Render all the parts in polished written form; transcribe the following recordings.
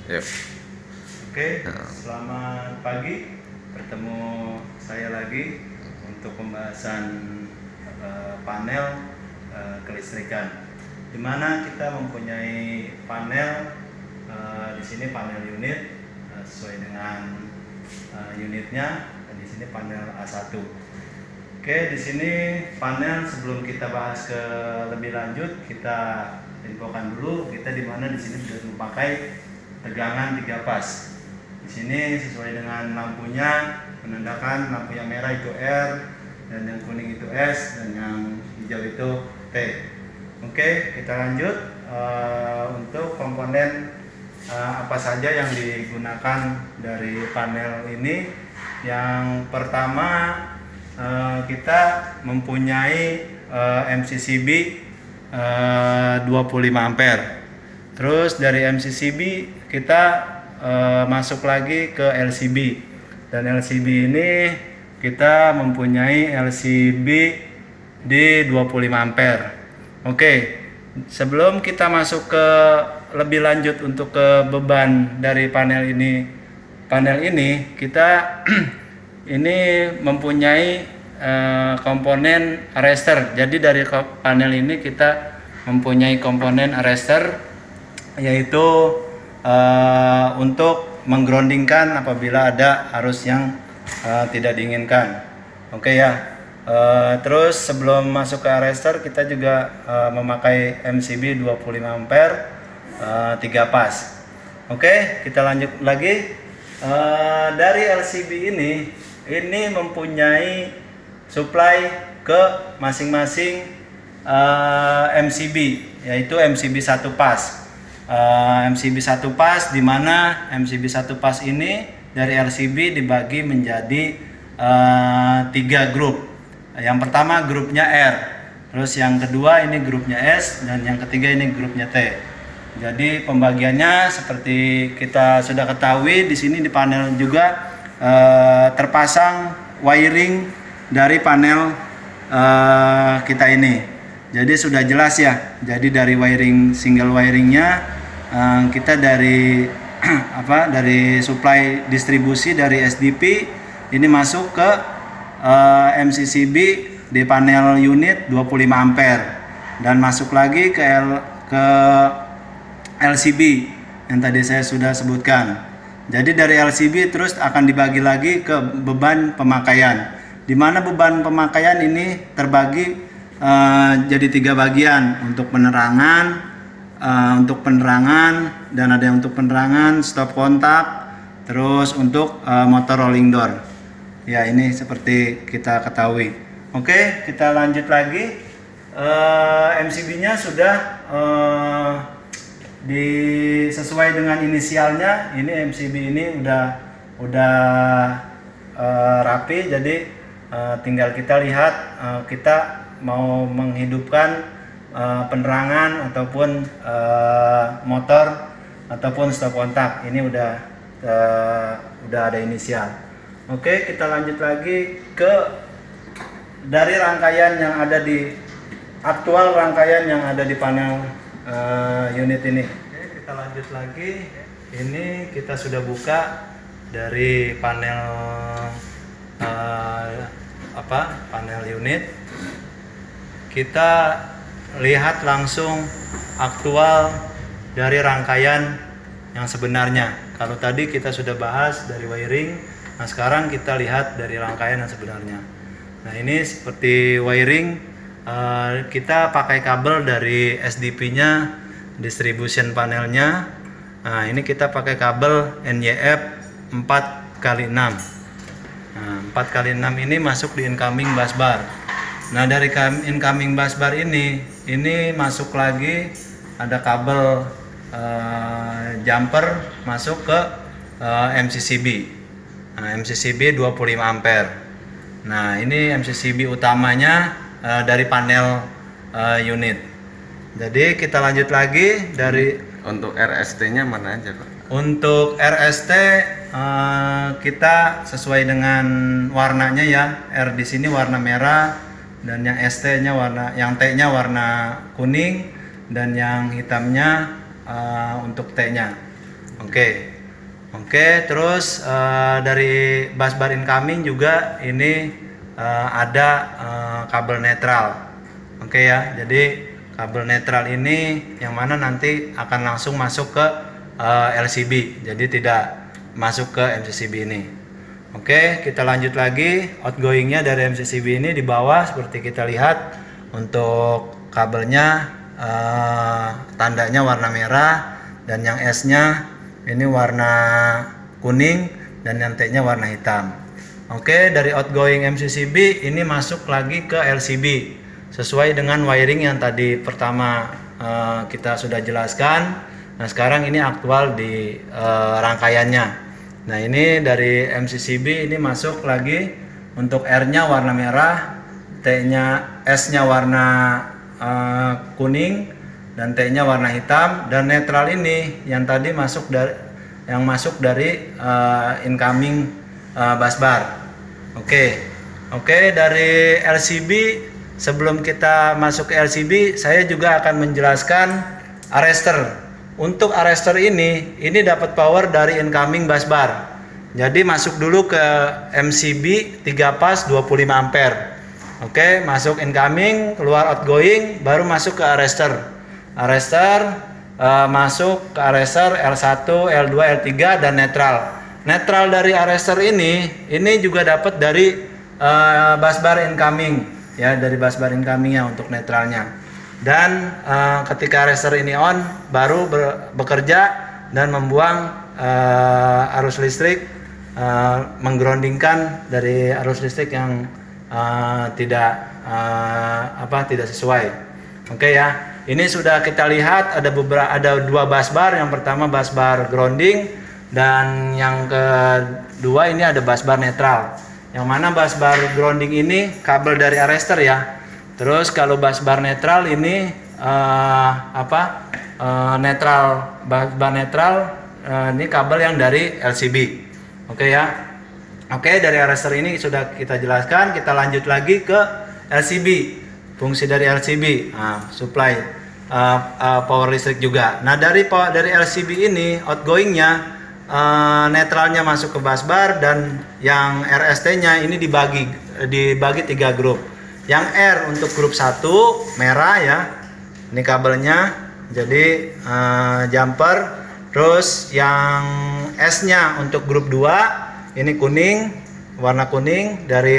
Yuk. Oke, selamat pagi. Bertemu saya lagi untuk pembahasan panel kelistrikan. Di mana kita mempunyai panel di sini panel unit sesuai dengan unitnya, dan di sini panel A1. Oke, di sini panel sebelum kita bahas ke lebih lanjut, kita infokan dulu kita di mana di sini sudah memakai tegangan 3 pas. Di sini sesuai dengan lampunya menandakan lampu yang merah itu R, dan yang kuning itu S, dan yang hijau itu T. Oke, kita lanjut untuk komponen apa saja yang digunakan dari panel ini. Yang pertama kita mempunyai MCCB 25 ampere. Terus dari MCCB kita masuk lagi ke LCB, dan LCB ini kita mempunyai LCB di 25 ampere. Oke, sebelum kita masuk ke lebih lanjut untuk ke beban dari panel ini kita ini mempunyai komponen arrestor. Jadi dari panel ini kita mempunyai komponen arrestor, yaitu untuk menggroundingkan apabila ada arus yang tidak diinginkan. Oke ya. Terus sebelum masuk ke arrestor kita juga memakai MCB 25 ampere 3 pas. Oke, kita lanjut lagi. Dari LCB ini mempunyai supply ke masing-masing MCB, yaitu MCB 1 pas. MCB 1 pas, di mana MCB 1 pas ini dari LCB dibagi menjadi 3 grup. Yang pertama grupnya R, terus yang kedua ini grupnya S, dan yang ketiga ini grupnya T. Jadi pembagiannya seperti kita sudah ketahui, di sini di panel juga terpasang wiring dari panel kita ini. Jadi sudah jelas ya. Jadi dari wiring single wiringnya kita dari dari supply distribusi dari SDP ini masuk ke MCCB di panel unit 25 ampere, dan masuk lagi ke LCB yang tadi saya sudah sebutkan. Jadi dari LCB terus akan dibagi lagi ke beban pemakaian, di mana beban pemakaian ini terbagi jadi 3 bagian. Untuk penerangan, dan ada yang untuk penerangan, stop kontak, terus untuk motor rolling door. Ya, ini seperti kita ketahui. Oke, kita lanjut lagi. MCB-nya sudah sesuai dengan inisialnya. Ini MCB ini udah rapi. Jadi tinggal kita lihat kita mau menghidupkan penerangan ataupun motor ataupun stop kontak. Ini udah ada inisial. Oke, kita lanjut lagi ke dari rangkaian yang ada di aktual rangkaian yang ada di panel unit ini. Oke, kita lanjut lagi. Ini kita sudah buka dari panel panel unit. Kita lihat langsung aktual dari rangkaian yang sebenarnya. Kalau tadi kita sudah bahas dari wiring, nah sekarang kita lihat dari rangkaian yang sebenarnya. Nah, ini seperti wiring, kita pakai kabel dari SDP-nya, distribution panelnya. Nah, ini kita pakai kabel NYF 4x6. Nah, 4x6 ini masuk di incoming busbar. Nah, dari incoming busbar ini masuk lagi ada kabel jumper masuk ke MCCB. Nah, MCCB 25 ampere. Nah, ini MCCB utamanya dari panel unit. Jadi kita lanjut lagi dari Untuk RST-nya mana aja, Pak? untuk RST kita sesuai dengan warnanya ya. R di sini warna merah, dan yang ST-nya yang T-nya warna kuning, dan yang hitamnya untuk T-nya. Oke, terus dari busbar incoming juga ini ada kabel netral. Oke ya, jadi kabel netral ini yang mana nanti akan langsung masuk ke LCB, jadi tidak masuk ke MCCB ini. Oke, kita lanjut lagi. Outgoingnya dari MCCB ini di bawah seperti kita lihat. Untuk kabelnya tandanya warna merah, dan yang S-nya ini warna kuning, dan yang T-nya warna hitam. Oke, dari outgoing MCCB ini masuk lagi ke LCB sesuai dengan wiring yang tadi pertama kita sudah jelaskan. Nah, sekarang ini aktual di rangkaiannya. Nah, ini dari MCCB ini masuk lagi. Untuk R-nya warna merah, S-nya warna kuning, dan T-nya warna hitam, dan netral ini yang tadi masuk dari incoming busbar. Oke, dari LCB, sebelum kita masuk ke LCB, saya juga akan menjelaskan arrestor. Untuk arrestor ini dapat power dari incoming busbar. Jadi masuk dulu ke MCB 3 pas 25 ampere. Oke, masuk incoming, keluar outgoing, baru masuk ke arrestor. Masuk ke arrestor L1, L2, L3, dan netral. Netral dari arrestor ini juga dapat dari busbar incoming, ya, dari busbar incomingnya untuk netralnya. Dan ketika arrestor ini on, baru bekerja dan membuang arus listrik, menggroundingkan dari arus listrik yang tidak sesuai. Oke ya, ini sudah kita lihat ada dua busbar. Yang pertama busbar grounding, dan yang kedua ini ada busbar netral. Yang mana busbar grounding ini kabel dari arrestor ya. Terus kalau busbar netral ini busbar netral ini kabel yang dari LCB. Oke ya. Oke, dari arrestor ini sudah kita jelaskan. Kita lanjut lagi ke LCB. Fungsi dari LCB, supply power listrik juga. Nah, dari LCB ini outgoingnya, netralnya masuk ke busbar, dan yang RST-nya ini dibagi 3 grup. Yang R untuk grup 1 merah ya. Ini kabelnya. Jadi jumper. Terus yang S-nya untuk grup 2 ini kuning, warna kuning dari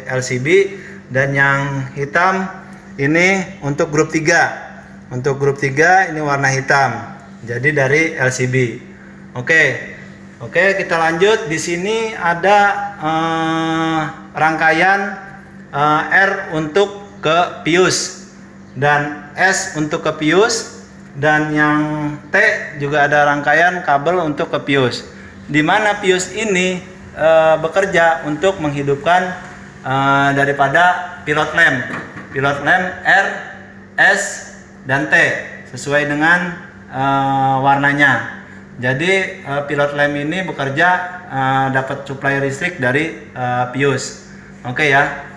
LCB, dan yang hitam ini untuk grup 3. Untuk grup 3 ini warna hitam. Jadi dari LCB. Oke, kita lanjut. Di sini ada rangkaian R untuk ke pius, dan S untuk ke pius, dan yang T juga ada rangkaian kabel untuk ke pius. Di mana pius ini bekerja untuk menghidupkan daripada pilot lamp R, S, dan T sesuai dengan warnanya. Jadi pilot lamp ini bekerja dapat suplai listrik dari pius. Oke ya.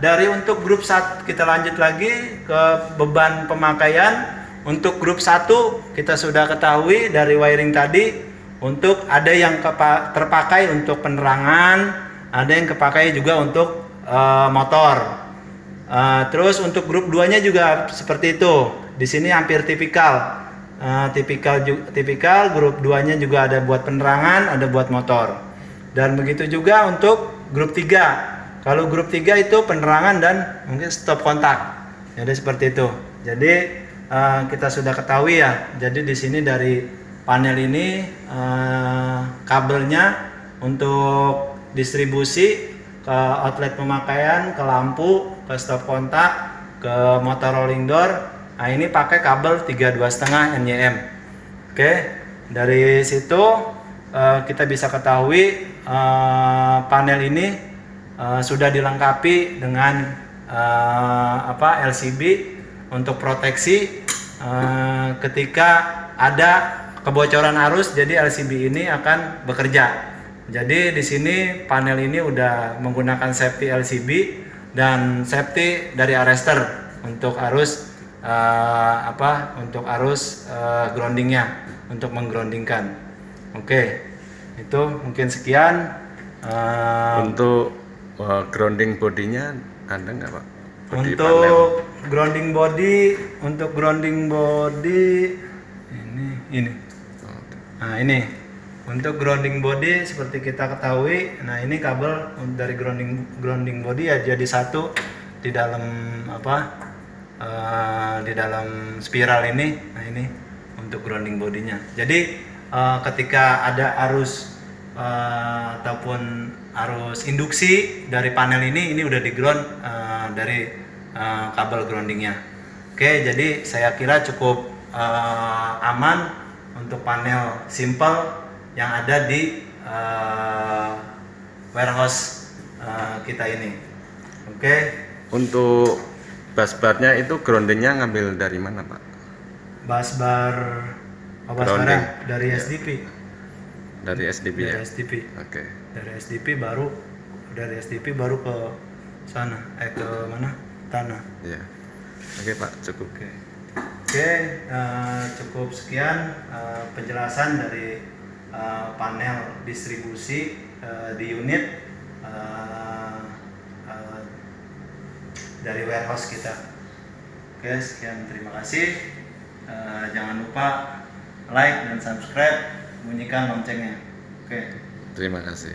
Dari untuk grup 1 kita lanjut lagi ke beban pemakaian. Untuk grup 1 kita sudah ketahui dari wiring tadi. Untuk ada yang terpakai untuk penerangan, ada yang kepakai juga untuk motor. Terus untuk grup 2-nya juga seperti itu. Di sini hampir tipikal. Tipikal grup 2-nya juga ada buat penerangan, ada buat motor. Dan begitu juga untuk grup 3. Kalau grup 3 itu penerangan dan mungkin stop kontak. Jadi seperti itu. Jadi kita sudah ketahui ya. Jadi di sini dari panel ini kabelnya untuk distribusi ke outlet pemakaian, ke lampu, ke stop kontak, ke motor rolling door. Nah, ini pakai kabel 32,5 NYM. Oke, dari situ kita bisa ketahui panel ini sudah dilengkapi dengan LCB untuk proteksi ketika ada kebocoran arus, jadi LCB ini akan bekerja. Jadi di sini panel ini udah menggunakan safety LCB dan safety dari arrestor untuk arus untuk arus groundingnya, untuk menggroundingkan. Oke, itu mungkin sekian. Untuk grounding bodinya ada nggak Pak? Bodi panel. Untuk grounding body ini. Nah, ini untuk grounding body seperti kita ketahui. Nah, ini kabel dari grounding body ya jadi satu di dalam di dalam spiral ini. Nah, ini untuk grounding bodinya. Jadi ketika ada arus ataupun arus induksi dari panel ini udah di ground dari kabel groundingnya. Oke, jadi saya kira cukup aman untuk panel simple yang ada di warehouse kita ini. Oke. Untuk busbarnya itu groundingnya ngambil dari mana Pak? Busbar Grounding. dari Ya. SDP. Dari SDP ya? Dari SDP. Oke. Dari SDP baru ke sana, ke mana? Tanah. Iya. Oke Pak, cukup. Oke, cukup sekian penjelasan dari panel distribusi di unit dari warehouse kita. Oke, sekian, terima kasih. Jangan lupa like dan subscribe, bunyikan loncengnya. Oke. Terima kasih.